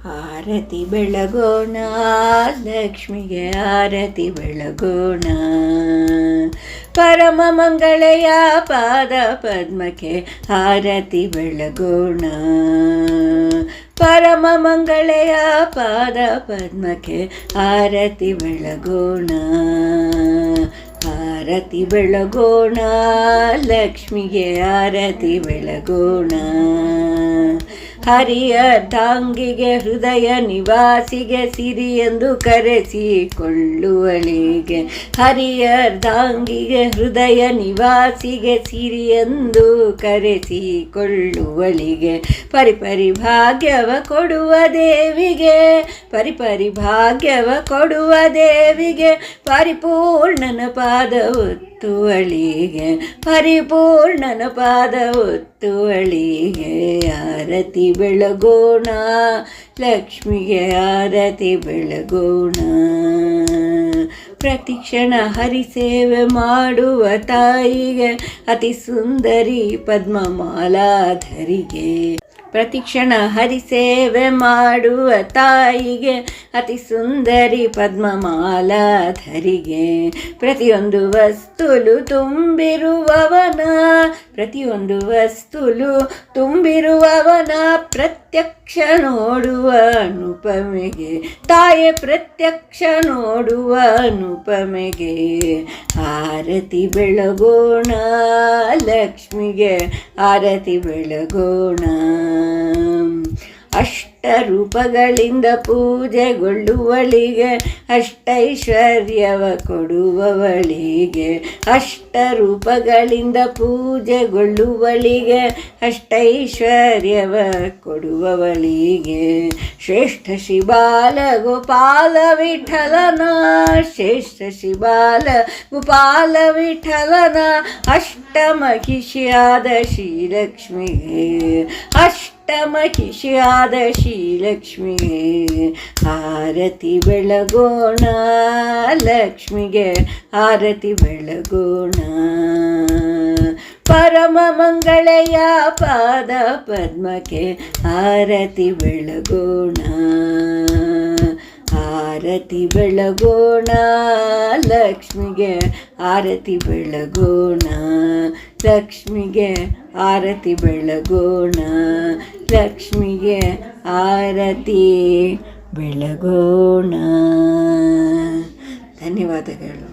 ಆರತಿ ಬೆಳಗೋಣ, ಲಕ್ಷ್ಮಿಗೆ ಆರತಿ ಬೆಳಗೋಣ. ಪರಮ ಮಂಗಳೆಯ ಪಾದ ಪದ್ಮಕ್ಕೆ ಆರತಿ ಬೆಳಗೋಣ. ಪರಮ ಮಂಗಳೆಯ ಪಾದ ಪದ್ಮಕ್ಕೆ ಆರತಿ ಬೆಳಗೋಣ. ಆರತಿ ಬೆಳಗೋಣ, ಲಕ್ಷ್ಮಿಗೆ ಆರತಿ ಬೆಳಗೋಣ. ಹರಿಯರ್ಧಾಂಗಿಗೆ ಹೃದಯ ನಿವಾಸಿಗೆ ಸಿರಿ ಎಂದು ಕರೆಸಿಕೊಳ್ಳುವಳಿಗೆ. ಹರಿಯರ್ಧಾಂಗಿಗೆ ಹೃದಯ ನಿವಾಸಿಗೆ ಸಿರಿ ಎಂದು ಕರೆಸಿಕೊಳ್ಳುವಳಿಗೆ. ಪರಿಪರಿ ಭಾಗ್ಯವ ಕೊಡುವ ದೇವಿಗೆ, ಪರಿಪರಿ ಭಾಗ್ಯವ ಕೊಡುವ ದೇವಿಗೆ. ಪರಿಪೂರ್ಣನ ಪಾದ ಒತ್ತುವಳಿಗೆ, ಪರಿಪೂರ್ಣನ ಪಾದ ಒತ್ತುವಳಿಗೆ. ಆರತಿ ಬೆಳಗೋಣ, ಲಕ್ಷ್ಮಿಗೆ ಆರತಿ ಬೆಳಗೋಣ. ಪ್ರತಿಕ್ಷಣ ಹರಿಸೇವೆ ಮಾಡುವ ತಾಯಿಗೆ, ಅತಿ ಸುಂದರಿ ಪದ್ಮಮಾಲಾಧರಿಗೆ. ಪ್ರತಿಕ್ಷಣ ಹರಿಸೇವೆ ಮಾಡುವ ತಾಯಿಗೆ, ಅತಿ ಸುಂದರಿ ಪದ್ಮಮಾಲಾಧರಿಗೆ. ಪ್ರತಿಯೊಂದು ವಸ್ತುಲು ತುಂಬಿರುವವನ, ಪ್ರತಿಯೊಂದು ವಸ್ತುಲು ತುಂಬಿರುವವನ ಪ್ರತ್ಯಕ್ಷ ನೋಡುವ ಅನುಪಮೆಗೆ. ತಾಯೆ ಪ್ರತ್ಯಕ್ಷ ನೋಡುವ ಅನುಪಮೆಗೆ. ಆರತಿ ಬೆಳಗೋಣ, ಲಕ್ಷ್ಮಿಗೆ ಆರತಿ ಬೆಳಗೋಣ. ಅಷ್ಟರೂಪಗಳಿಂದ ಪೂಜೆಗೊಳ್ಳುವಳಿಗೆ, ಅಷ್ಟೈಶ್ವರ್ಯವ ಕೊಡುವವಳಿಗೆ. ಅಷ್ಟರೂಪಗಳಿಂದ ಪೂಜೆಗೊಳ್ಳುವಳಿಗೆ, ಅಷ್ಟೈಶ್ವರ್ಯವ ಕೊಡುವವಳಿಗೆ. ಶ್ರೇಷ್ಠ ಶ್ರೀಬಾಲ ಗೋಪಾಲ ವಿಠಲನ, ಶ್ರೇಷ್ಠ ಶ್ರೀಬಾಲ ಗೋಪಾಲ ವಿಠಲನ. ಅಷ್ಟಮಹಿಷಿಯಾದ ಶ್ರೀಲಕ್ಷ್ಮಿಗೆ, ಅಷ್ಟಮಹಿಷಿಯಾದ ಶ್ರೀಲಕ್ಷ್ಮಿಗೆ. ಆರತಿ ಬೆಳಗೋಣ, ಲಕ್ಷ್ಮಿಗೆ ಆರತಿ ಬೆಳಗೋಣ. ಪರಮ ಮಂಗಳೆಯ ಪಾದ ಪದ್ಮಕ್ಕೆ ಆರತಿ ಬೆಳಗೋಣ. ಆರತಿ ಬೆಳಗೋಣ, ಲಕ್ಷ್ಮಿಗೆ ಆರತಿ ಬೆಳಗೋಣ. ಲಕ್ಷ್ಮಿಗೆ ಆರತಿ ಬೆಳಗೋಣ, ಲಕ್ಷ್ಮಿಗೆ ಆರತಿ ಬೆಳಗೋಣ. ಧನ್ಯವಾದಗಳು.